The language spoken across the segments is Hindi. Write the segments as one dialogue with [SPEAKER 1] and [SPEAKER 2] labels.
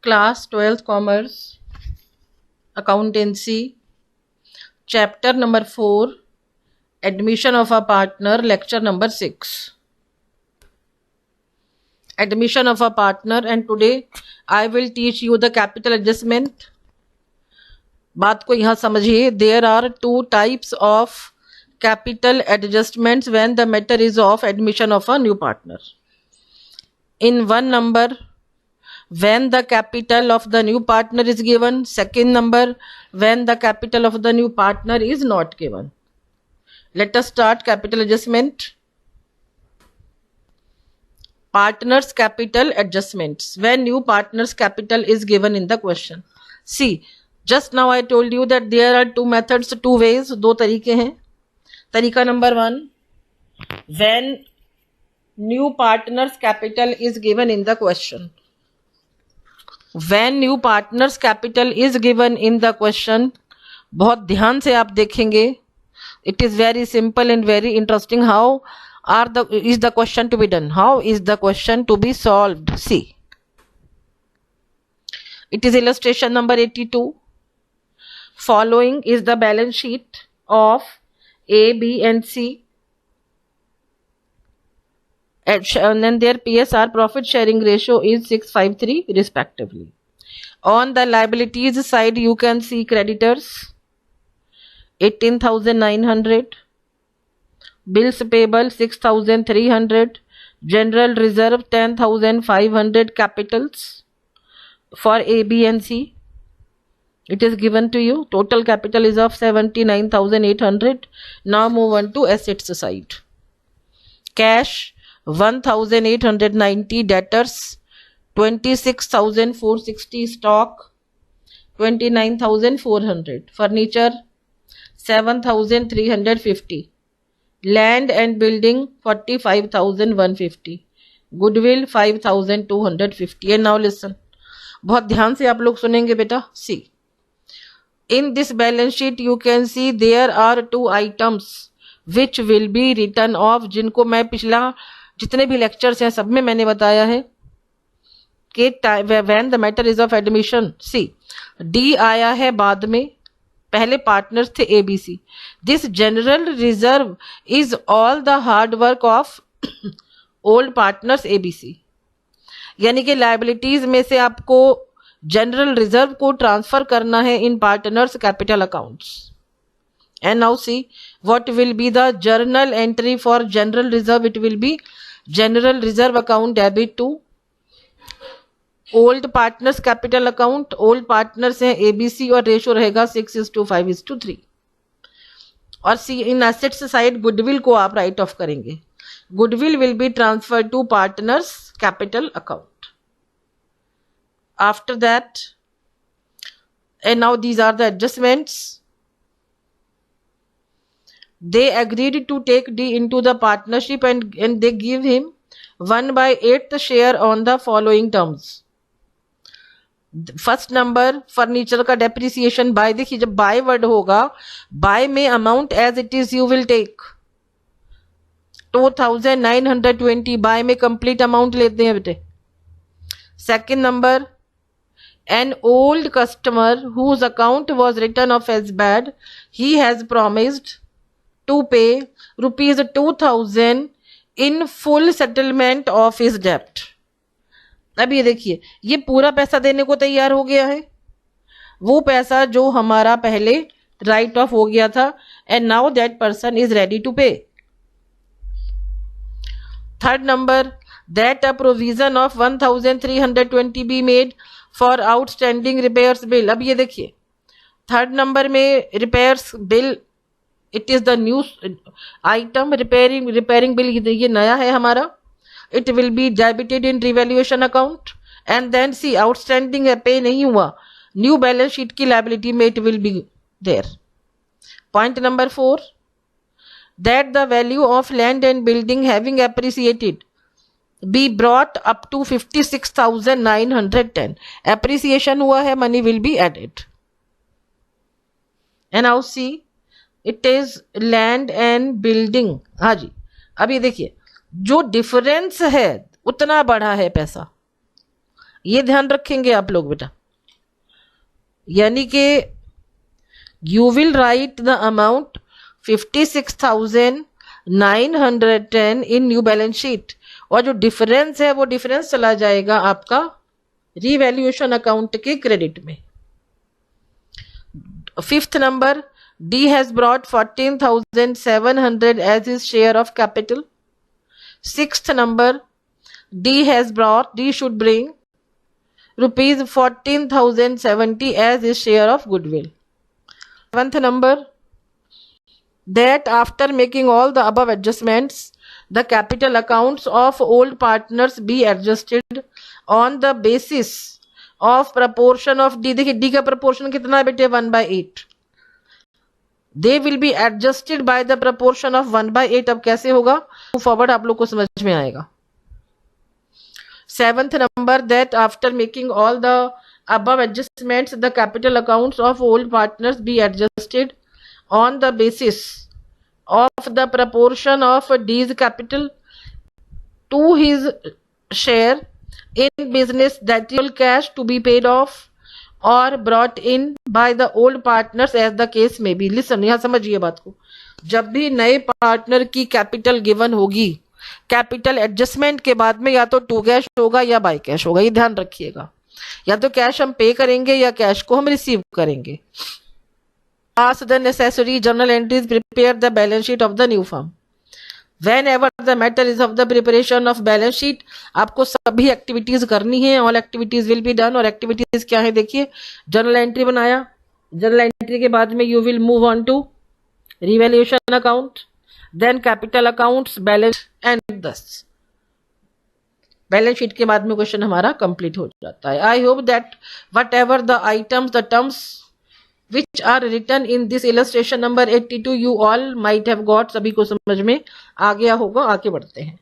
[SPEAKER 1] Class 12th Commerce, Accountancy, Chapter number 4, Admission of a Partner, Lecture number 6. Admission of a partner, and today I will teach you the capital adjustment. बात को यहाँ समझिए. There are two types of capital adjustments when the matter is of admission of a new partner. In one number, when the capital of the new partner is given. Second number, when the capital of the new partner is not given. Let us start capital adjustment. Partners capital adjustments, when new partners capital is given in the question. See, just now I told you that there are two methods, two ways, दो तरीके हैं. तरीका number 1, when new partners capital is given in the question. When new partners capital is given in the question, बहुत ध्यान से आप देखेंगे. It is very simple and very interesting. How is the question to be done? How is the question to be solved? See, it is illustration number 82. Following is the balance sheet of A, B and C, and then their PSR, profit sharing ratio, is 653 respectively. On the liabilities side, you can see creditors 18,900, bills payable 6,300, general reserve 10,500, capitals for A, B and C. It is given to you. Total capital is of 79,800. Now move on to assets side. Cash 1,890, debtors 26,460, stock 29,400, furniture 7,350, land and building 45,150, goodwill 5,250. And now listen, बहुत ध्यान से आप लोग सुनेंगे बेटा. See, in this balance sheet you can see there are two items which will be written off, जिनको मैं पिछला जितने भी लेक्चर्स हैं सब में मैंने बताया है कि when the matter is of admission. See, D आया है बाद में, पहले पार्टनर्स थे ABC. This general reserve is all the hard work of old partners ABC. यानी कि लाइबिलिटीज में से आपको जनरल रिजर्व को ट्रांसफर करना है in partners capital accounts. And now see, what will be the journal entry for general reserve? It will be general reserve account debit to old partners capital account. Old partners हैं ABC और रेशो रहेगा 6:5:3. और see in assets side goodwill को आप राइट ऑफ करेंगे. Goodwill will be transfer to partners capital account. After that, and now these are the adjustments. They agreed to take D into the partnership and they give him 1/8 share on the following terms. First number furniture का डेप्रिसिएशन बाय. देखिए जब बाय वर्ड होगा, बाय में amount as it is you will take 2,920. By में कंप्लीट अमाउंट लेते हैं बेटे. Second number, an old customer whose account was written off as bad, he has promised to pay rupees 2,000 in full settlement of his debt. अब ये देखिए, ये पूरा पैसा देने को तैयार हो गया है. वो पैसा जो हमारा पहले राइट ऑफ हो गया था, and now that person is ready to pay. Third number, that a provision of 1,320 be made for outstanding repairs bill. अब ये देखिए, थर्ड नंबर में repairs bill, it is the new item. Repairing bill ये नया है हमारा. It will be debited in revaluation account. And then see outstanding है, पे नहीं हुआ, न्यू बैलेंस शीट की लायबिलिटी में it will be there. Point number 4, that the value of land and building having appreciated be brought up to 56,910. appreciation हुआ है, money will be added. and now see, it is land and building. हाँ जी, अब ये देखिए जो डिफरेंस है उतना बढ़ा है पैसा. ये ध्यान रखेंगे आप लोग बेटा। यानी कि you will write the amount 56,910 in new balance sheet, और जो डिफरेंस है वो डिफरेंस चला जाएगा आपका रीवैल्यूएशन अकाउंट के क्रेडिट में। Fifth number, D has brought 14,700 as his share of capital. Sixth number, D should bring rupees 14,070 as his share of goodwill. Seventh number, that after making all the above adjustments, the capital accounts of old partners be adjusted on the basis of proportion of D। देखिए D का proportion कितना है बेटे, 1/8। They will be adjusted by the proportion of 1/8। अब कैसे होगा फॉरवर्ड आप लोग को समझ में आएगा। Seventh number, that after making all the above adjustments, the capital accounts of old partners be adjusted on the basis of the proportion of D's capital to his share in business, that is cash to be paid off or brought in by the old partners as the case may be। Listen, यहाँ समझिए बात को। जब भी नए पार्टनर की कैपिटल गिवन होगी, कैपिटल एडजस्टमेंट के बाद में या तो टू कैश होगा या बाय कैश होगा, ये ध्यान रखिएगा। या तो कैश हम पे करेंगे या कैश को हम रिसीव करेंगे। Pass the necessary journal entries, prepare the balance sheet of the new firm। Whenever the matter is of the preparation of balance sheet, आपको सभी एक्टिविटीज करनी है। All activities will be done. और एक्टिविटीज क्या है देखिए, जर्नल एंट्री बनाया, जर्नल एंट्री के बाद में you will move on to revaluation account, then capital accounts, balance and this balance sheet के बाद में क्वेश्चन हमारा कंप्लीट हो जाता है। I hope that whatever the items, the terms which are written in this illustration number 82 you all might have got, सभी को समझ में आ गया होगा। आगे बढ़ते हैं।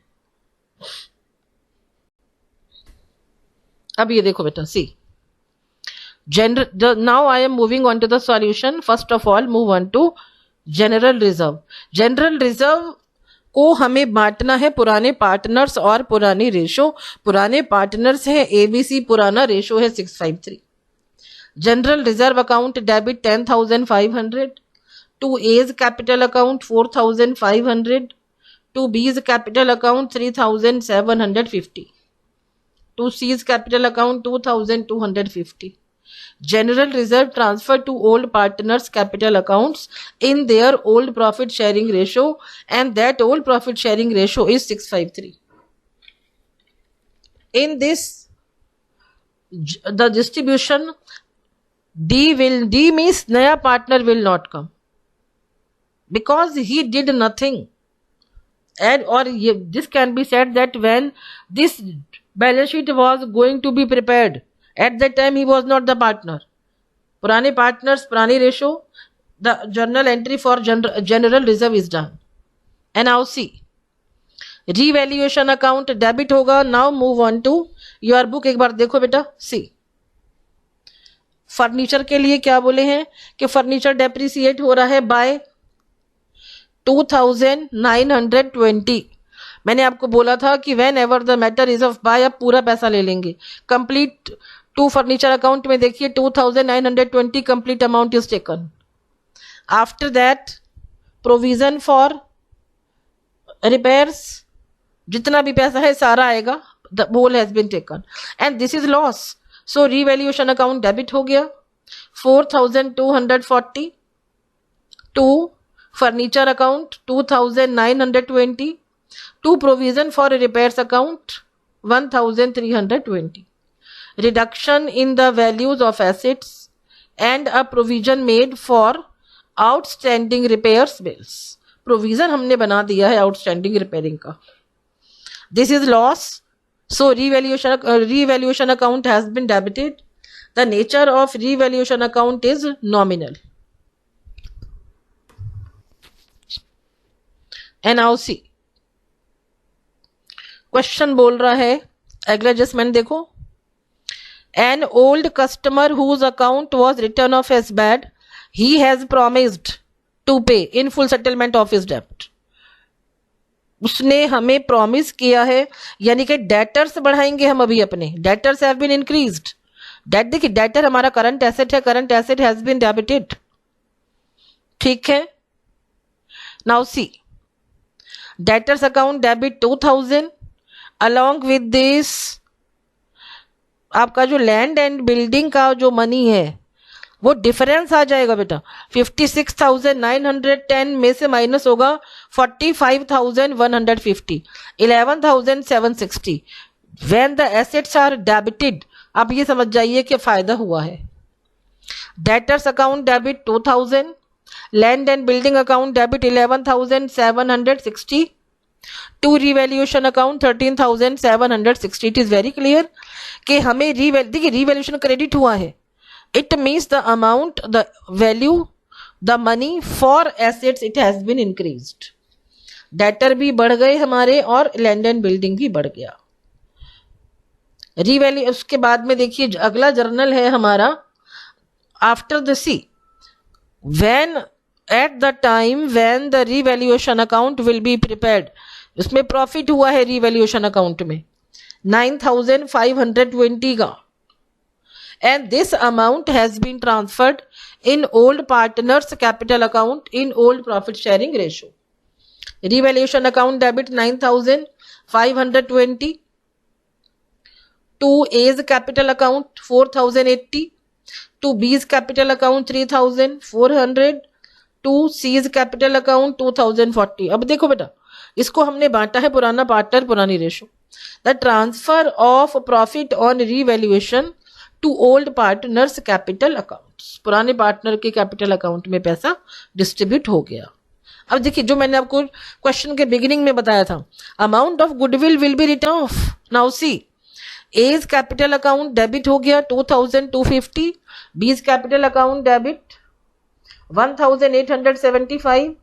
[SPEAKER 1] अब ये देखो बेटा, सी now I am moving on to the solution। first of all move on to general reserve. General reserve को हमें बांटना है पुराने पार्टनर्स और पुरानी रेशो। पुराने पार्टनर्स है एबीसी, पुराना रेशो है 653। General reserve account debit 10,500 to A's capital account 4,500 to B's capital account 3,750 to C's capital account 2,250। General reserve transfer to old partners capital accounts in their old profit sharing ratio, and that old profit sharing ratio is 653। in this the distribution D means naya partner will not come because he did nothing, and or this can be said that when this balance sheet was going to be prepared, at that time he was not the partner। पुराने पार्टनर्स, पुरानी ratio, the journal entry for general reserve is done. And now see revaluation account debit होगा। Now move on to your book. एक बार देखो बेटा, सी फर्नीचर के लिए क्या बोले हैं कि फर्नीचर डेप्रिसिएट हो रहा है बाय 2,920। मैंने आपको बोला था कि whenever the matter is of by, अब पूरा पैसा ले लेंगे। कंप्लीट टू फर्नीचर अकाउंट में देखिए 2,920 complete amount is taken. After that provision for repairs, जितना भी पैसा है सारा आएगा, the whole has been taken and this is loss. So revaluation account debit हो गया 4,240 to furniture account 2,920 to provision for repairs account 1,320। reduction in the values of assets and a provision made for outstanding repairs bills। provision हमने बना दिया है outstanding repairing का। this is loss, so revaluation account has been debited। the nature of revaluation account is nominal। and now see question बोल रहा है, अगला एडजस्टमेंट देखो। An old customer whose account was written off as bad, he has promised to pay in full settlement of his debt। उसने हमें प्रॉमिस किया है, यानी कि डेटर्स बढ़ाएंगे हम अभी अपने, debtors have been increased. Debt देखिए, डेटर हमारा करंट एसेट है, current asset has been debited, ठीक है। Now see, debtors account debit 2000, along with this आपका जो लैंड एंड बिल्डिंग का जो मनी है वो डिफरेंस आ जाएगा बेटा। 56,910 में से माइनस होगा 45,150, 11,760। When the assets are debited, आप ये समझ जाइए कि फायदा हुआ है। Debtors account debit 2000, land and building account debit 11,760, to revaluation account 13,760। It is very clear कि हमें देखिए रिवैल्यूएशन क्रेडिट हुआ है। It means the amount, the value, the money for assets it has been increased. Debtor भी बढ़ गए हमारे और लैंड एंड बिल्डिंग भी बढ़ गया। रिवैल्यू उसके बाद में देखिए अगला जर्नल है हमारा after the C, when at the time when the revaluation account will be prepared. उसमें प्रॉफिट हुआ है रिवैल्यूएशन अकाउंट में 9,520 का, and this amount has been transferred in old partners capital account in old profit sharing ratio. Revaluation account debit 9,520 to A's capital account 4,080, to B's capital account 3,400, to C's capital account 2,040। अब देखो बेटा, इसको हमने बांटा है पुराना पार्टनर पुरानी ratio. The transfer of profit on revaluation to old partners capital account, पुराने पार्टनर के कैपिटल अकाउंट में पैसा डिस्ट्रीब्यूट हो गया। अब देखिए जो मैंने आपको क्वेश्चन के बिगिनिंग में बताया था, amount of goodwill will be written off. Now see, A's capital account debit हो गया 2,250, B's capital account debit 1,875,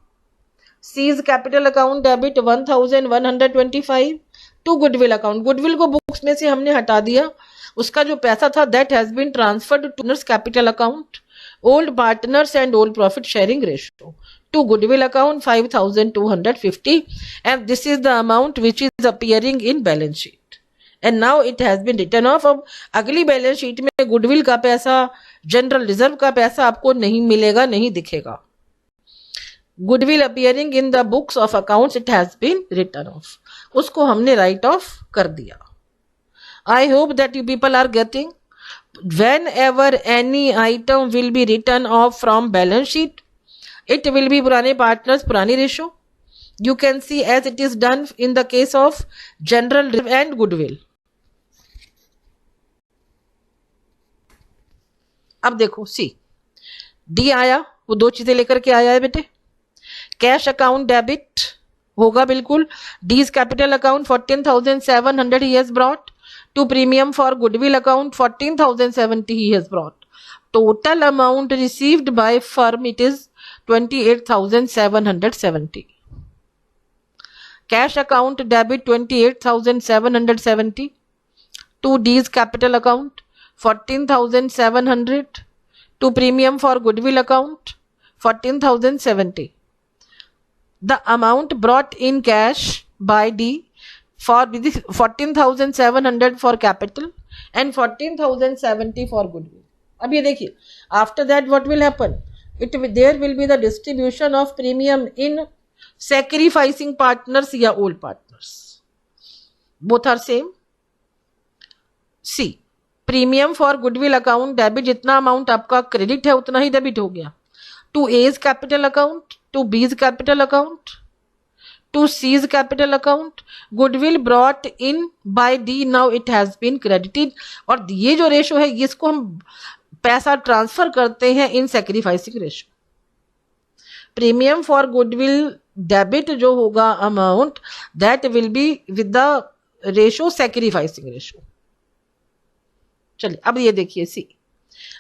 [SPEAKER 1] C's capital account debit 1,125, to goodwill account. Goodwill को बुक्स में से हमने हटा दिया, उसका जो पैसा था that has been transferred to partners capital account, old partners and old profit sharing ratio, to goodwill account 5,250, and this is the amount which is appearing in balance sheet and now it has been written off. अब अगली बैलेंस शीट में गुडविल का पैसा, जनरल रिजर्व का पैसा आपको नहीं मिलेगा, नहीं दिखेगा। Goodwill appearing in the books of accounts it has been written off, उसको हमने राइट ऑफ कर दिया। I hope that you people are getting. Whenever any item will be written off from balance sheet, it will be purane partners, purani ratio. You can see as it is done in the case of general reserve and goodwill. अब देखो सी, डी आया, वो दो चीजें लेकर के आया है बेटे। कैश अकाउंट डेबिट होगा बिल्कुल, डीज capital account 14,700 he has brought, to premium for goodwill account 14,070 he has brought. Total amount received by firm it is 28,770. Cash account debit 28,770 to D's capital account 14,700, to premium for goodwill account 14,070. The amount brought in cash by D for 14,700 for capital and 14,070 for goodwill. अब ये देखिए, after that what will happen? There will be the distribution of premium in sacrificing partners या old partners. Both are same. C, premium for goodwill account debit, जितना अमाउंट आपका क्रेडिट है उतना ही डेबिट हो गया, to A's capital account, to B's capital account, to C's capital account. Goodwill brought in by D, now it has been credited. और ये जो रेशो है इसको हम पैसा ट्रांसफर करते हैं in sacrificing ratio. Premium for goodwill debit जो होगा amount that will be with the ratio sacrificing ratio. चलिए अब ये देखिए सी,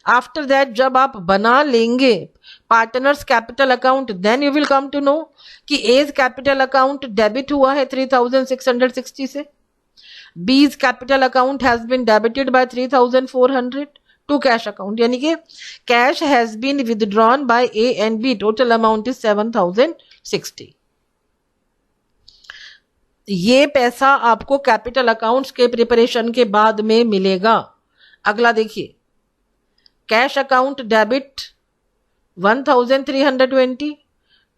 [SPEAKER 1] आफ्टर दैट जब आप बना लेंगे partners capital account, then you will come to know कि एज कैपिटल अकाउंट डेबिट हुआ है 3,660 से, B's capital account has been debited by 3,400 to cash account, यानी कि cash has been withdrawn by A and B, total amount is 7,060। ये पैसा आपको कैपिटल अकाउंट्स के प्रिपरेशन के बाद में मिलेगा। अगला देखिए, cash account debit 1320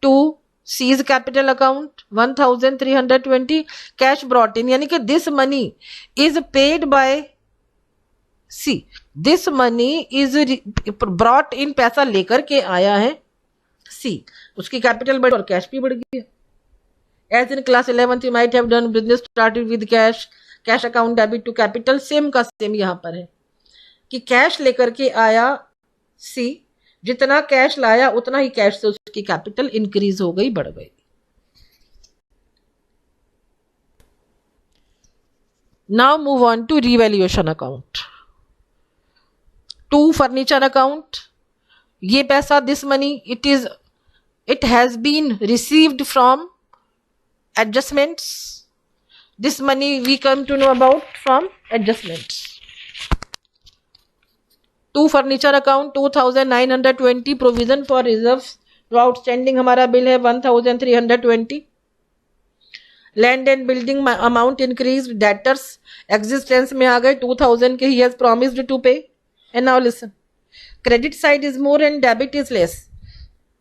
[SPEAKER 1] to C's capital account 1320 cash brought in, यानी कि this money is paid by C, this money is brought in, पैसा लेकर के आया है सी, उसकी कैपिटल बढ़ी और कैश भी बढ़ गया। As in class 11th you might have done business started with cash, cash account debit to capital, same का सेम यहां पर है कि कैश लेकर के आया सी, जितना कैश लाया उतना ही कैश से उसकी कैपिटल इंक्रीज हो गई, बढ़ गई। Now move on to revaluation account. To furniture account, ये पैसा this money it has been received from adjustments, this money we come to know about from adjustments. To furniture account 2920 provision for reserves to outstanding, हमारा बिल है 1320। land and building amount increased, debtors existence में आ गए 2000 के, he has promised to pay। and now listen, credit side is more and debit is less,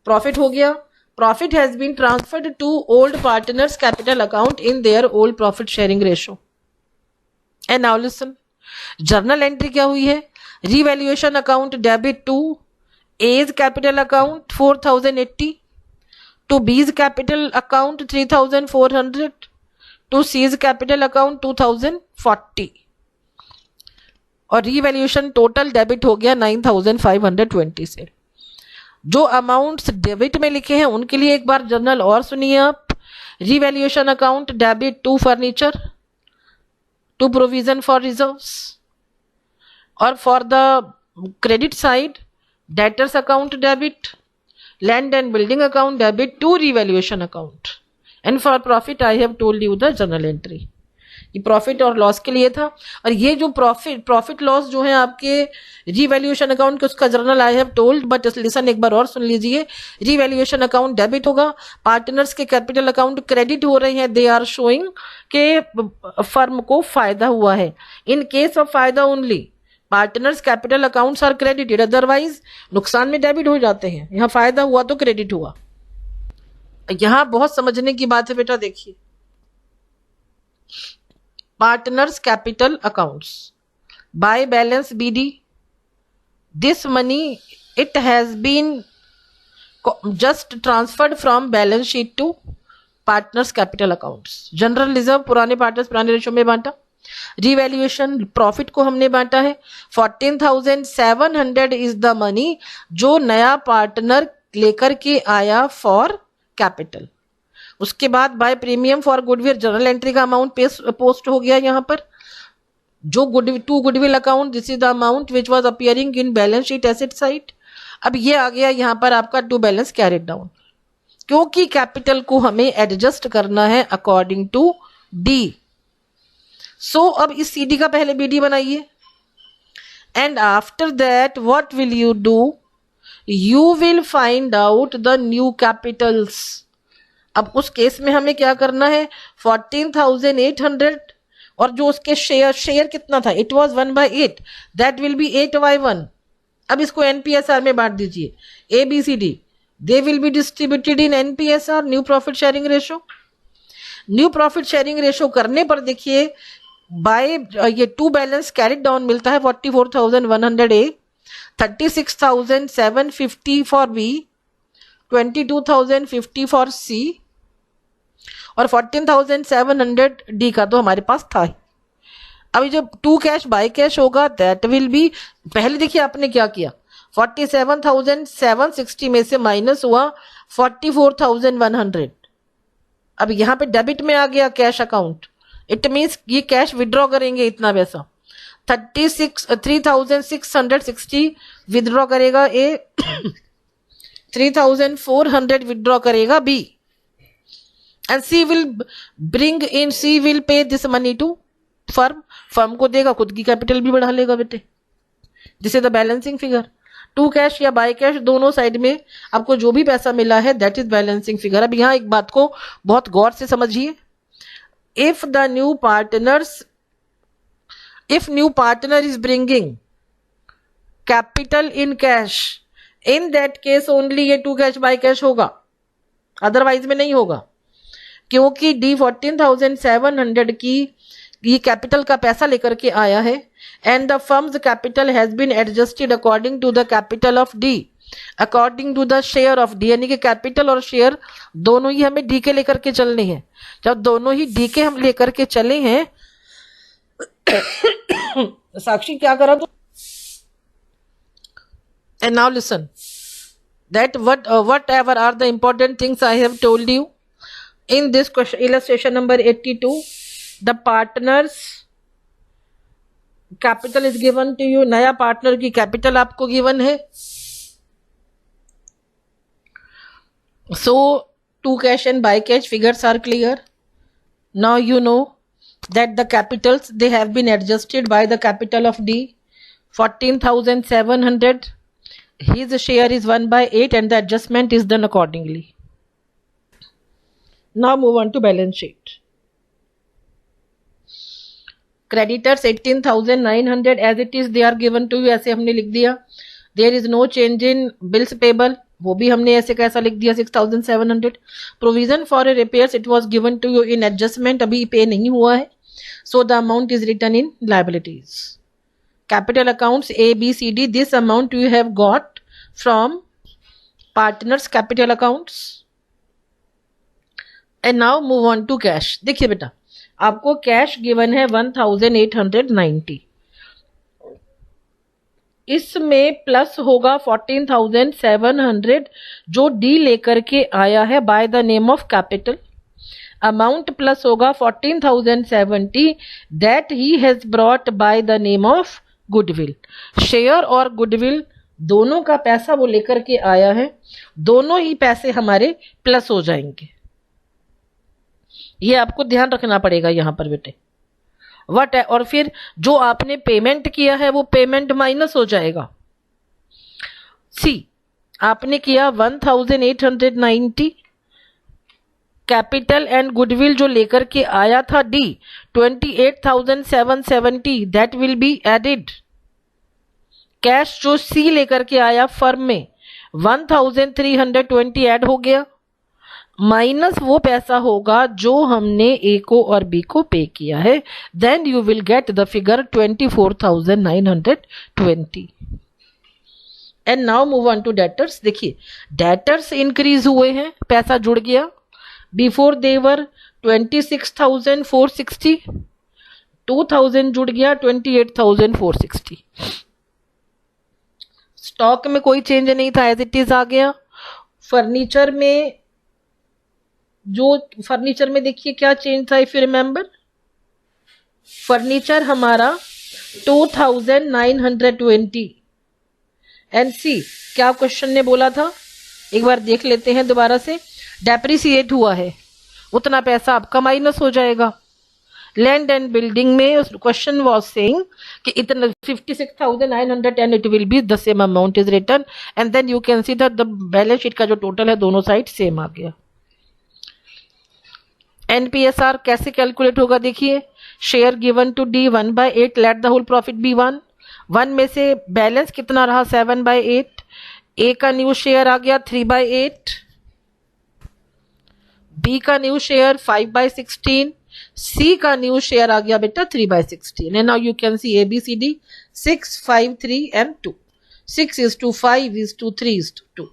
[SPEAKER 1] profit हो गया, profit has been transferred to old partners capital account in their old profit sharing ratio। and now listen, journal entry क्या हुई है, revaluation account debit to A's capital account 4080, to B's capital account 3400, to C's capital account 2040, और revaluation total debit हो गया 9520 से। जो अमाउंट्स डेबिट में लिखे हैं उनके लिए एक बार जर्नल और सुनिए आप। Revaluation account debit to furniture, to provision for reserves, और for the credit side debtors account debit, land and building account debit to revaluation account, and for profit I have told you the journal entry. ये प्रॉफिट और लॉस के लिए था, और ये जो प्रॉफिट लॉस जो है आपके रिवैल्यूएशन अकाउंट के, उसका journal I have told, but listen एक बार और सुन लीजिए। रिवैल्यूएशन अकाउंट डेबिट होगा, पार्टनर्स के कैपिटल अकाउंट क्रेडिट हो रहे हैं, दे आर शोइंग के फर्म को फायदा हुआ है। इन केस ऑफ फायदा only partners capital accounts are credited, otherwise नुकसान में डेबिट हो जाते हैं। यहाँ फायदा हुआ तो क्रेडिट हुआ। यहाँ बहुत समझने की बात है बेटा, देखिए partners capital accounts by balance BD, this money it has been just transferred from balance sheet to partners capital accounts। General reserve पुराने पार्टनर्स पुराने रेशो में बांटा, रिवैल्यूएशन प्रॉफिट को हमने बांटा है। 14,700 इज द मनी जो नया पार्टनर लेकर के आया फॉर कैपिटल। उसके बाद by premium for goodwill, journal entry का अमाउंट पोस्ट हो गया यहाँ पर। जो goodwill account, this is the amount which was appearing in balance sheet asset side. अब ये आ गया यहाँ पर आपका टू बैलेंस कैरिड डाउन, क्योंकि कैपिटल को हमें एडजस्ट करना है अकॉर्डिंग टू डी। सो अब इस सीडी का पहले बीडी बनाइए, and after that what will you do, you will find out the new Capitals. अब उस केस में हमें क्या करना है, 14,800, और जो उसके शेयर कितना था, it was 1/8, that will B 8/1। अब इसको एनपीएसआर में बांट दीजिए, ABCD, they will be distributed in एनपीएसआर, new profit sharing ratio. New profit sharing ratio करने पर देखिए बाय ये टू बैलेंस कैरिड डाउन मिलता है 44,100 A, 36,750 for B, 22,050 for C, और 14,700 D का तो हमारे पास था ही। अभी जब टू कैश बाय कैश होगा दैट विल बी, पहले देखिए आपने क्या किया, 47,760 में से माइनस हुआ 44,100। अब यहाँ पे डेबिट में आ गया कैश अकाउंट, इट मीन्स ये कैश विड्रॉ करेंगे इतना पैसा, 3,660 विड्रॉ करेगा A, 3,400 विड्रॉ करेगा B, and C will pay this money to firm को देगा, खुद की कैपिटल भी बढ़ा लेगा बेटे। This is the balancing figure. To cash या बाय कैश दोनों साइड में आपको जो भी पैसा मिला है दैट इज बैलेंसिंग फिगर। अब यहाँ एक बात को बहुत गौर से समझिए, if new partner is bringing capital in cash, in that case only ये टू कैश बाय कैश होगा, अदरवाइज में नहीं होगा, क्योंकि डी 14,700 की ये कैपिटल का पैसा लेकर के आया है and the firm's capital has been adjusted according to the capital of D, according to the share of D, यानी कि कैपिटल और शेयर दोनों ही हमें डी के लेकर के चलने हैं। जब दोनों ही डी के हम लेकर के चले हैं साक्षी क्या करा तो, and now listen that whatever are the important things I have told you in this question, illustration number 82, the partners capital is given to you, नया पार्टनर की कैपिटल आपको गिवन है, so to cash and by cash figures are clear. Now you know that the capitals they have been adjusted by the capital of D 14,700, his share is 1/8 and the adjustment is done accordingly. Now move on to balance sheet. Creditors 18,900 as it is they are given to you, ऐसे हमने लिख दिया. There is no change in bills payable, वो भी हमने ऐसे कैसा लिख दिया 6,700. Provision for a repairs it was given to you in adjustment, अभी पे नहीं हुआ है, so the amount is written in liabilities. Capital accounts A B C D, this amount you have got from partners capital accounts. And now move on to cash. देखिए बेटा आपको कैश गिवन है 1,890, इसमें प्लस होगा 14,700 जो डी लेकर के आया है bye the name of capital, amount plus होगा 14,070 that he has brought by the name of goodwill, share और गुडविल दोनों का पैसा वो लेकर के आया है, दोनों ही पैसे हमारे प्लस हो जाएंगे, ये आपको ध्यान रखना पड़ेगा यहां पर बेटे। वट है, और फिर जो आपने पेमेंट किया है वो पेमेंट माइनस हो जाएगा। सी आपने किया 1,890 कैपिटल एंड गुडविल जो लेकर के आया था D 28,770 that will be added, cash जो सी लेकर के आया फर्म में 1,320 ऐड हो गया, माइनस वो पैसा होगा जो हमने ए को और बी को पे किया है, then you will get the figure 24,920। And now move on to debtors. देखिए डेटर्स इंक्रीज हुए हैं, पैसा जुड़ गया, बिफोर देवर 26,460, 2,000 जुड़ गया 28,460। स्टॉक में कोई चेंज नहीं था, एज इट इज आ गया। फर्नीचर में देखिए क्या चेंज था, इफ यू रिमेंबर फर्नीचर हमारा 2,920 एंड सी क्या क्वेश्चन ने बोला था, एक बार देख लेते हैं दोबारा से। डेप्रिसिएट हुआ है उतना पैसा आपका माइनस हो जाएगा। लैंड एंड बिल्डिंग में क्वेश्चन वाज सेइंग कि इतना 56,900 and it will be the same amount is return and then you can see that the balance sheet का जो टोटल है दोनों साइड सेम आ गया। एनपीएसआर कैसे कैलकुलेट होगा, देखिए share given to D 1/8 let the whole profit be 1 में से बैलेंस कितना रहा 7/8, ए का न्यू शेयर आ गया 3/8, बी का न्यू शेयर 5/16, सी का न्यू शेयर आ गया बेटा 3/16 and now you can C ABCD 6, 5, 3 and 2, 6:5:3:2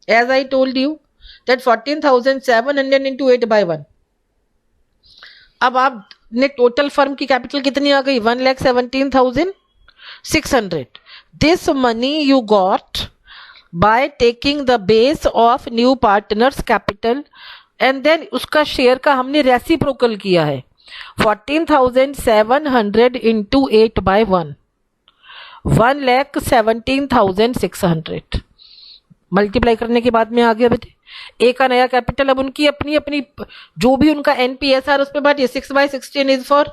[SPEAKER 1] as I told you that 14,700 into 8/1। अब आपने टोटल फर्म की कैपिटल कितनी आ गई 1,17,600। This money you got by taking the base of new partners capital and then उसका शेयर का हमने रेसिप्रोकल किया है 14,700 into 8/1, 1,17,600 मल्टीप्लाई करने के बाद में आ गया बेटे ए का नया कैपिटल। अब उनकी अपनी अपनी जो भी उनका एनपीएसआर उस पर बांटिए 6/16 is for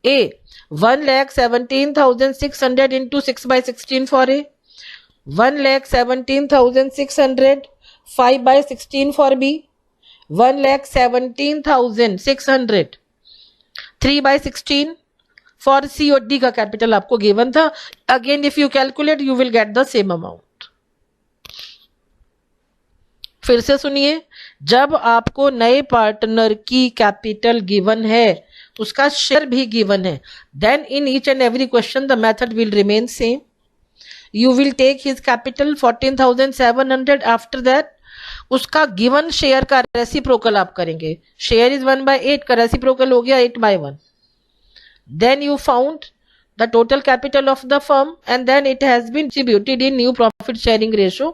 [SPEAKER 1] A, 1,17,600 into 6/16 for A, 1,17,600 5/16 for B 1,17,600 3/16 for COD का कैपिटल आपको गिवन था. Again if you calculate you will get the same amount. फिर से सुनिए, जब आपको नए पार्टनर की कैपिटल गिवन है, उसका शेयर भी गिवन है, then in each and every question the method will remain same. You will take his capital 14,700. After that उसका गिवन शेयर का रेसिप्रोकल आप करेंगे. शेयर इज 1/8 का रेसिप्रोकल हो गया 8/1. Then you found the total capital of the firm and then it has been distributed in new profit sharing ratio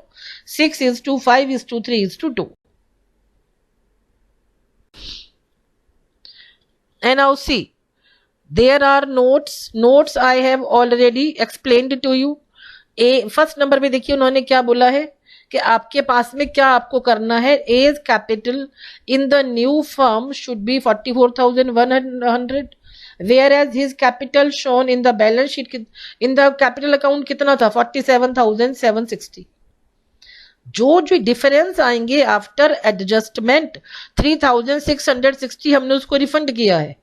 [SPEAKER 1] 6:5:3:2. And now see, there are notes I have already explained to you. First number पे देखिए उन्होंने क्या बोला है कि आपके पास में क्या आपको करना है. As capital in the new firm should be 44,100, whereas his capital shown in the balance sheet in the capital account कितना था 47,760. जो डिफरेंस आएंगे आफ्टर एडजस्टमेंट 3,660 हमने उसको रिफंड किया है.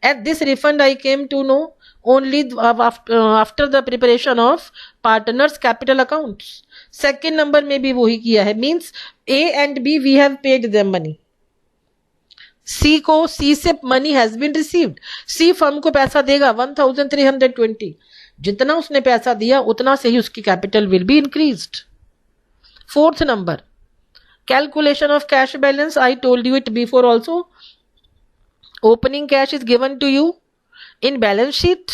[SPEAKER 1] At this refund I came to know only after the preparation of partners capital accounts. Second number में भी वही किया है. Means A and B we have paid them money. C से money has been received. C firm को पैसा देगा 1,320. जितना उसने पैसा दिया उतना से ही उसकी capital will be increased. Fourth number, calculation of cash balance. I told you it before also. Opening cash is given to you in balance sheet.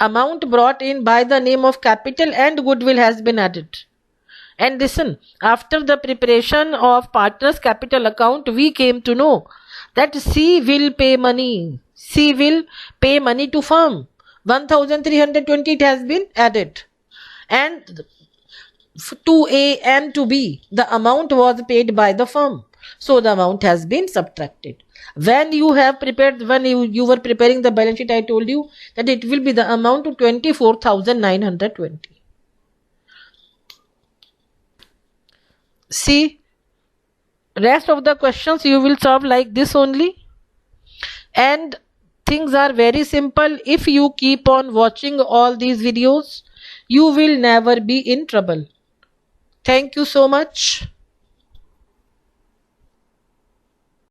[SPEAKER 1] Amount brought in by the name of capital and goodwill has been added. And listen, after the preparation of partners capital account, we came to know that C will pay money. C will pay money to firm. 1,320 it has been added. And to A and to B, the amount was paid by the firm. So the amount has been subtracted. When you were preparing the balance sheet, I told you that it will be the amount of 24,920. See, rest of the questions you will solve like this only, and things are very simple. If you keep on watching all these videos, you will never be in trouble. Thank you so much.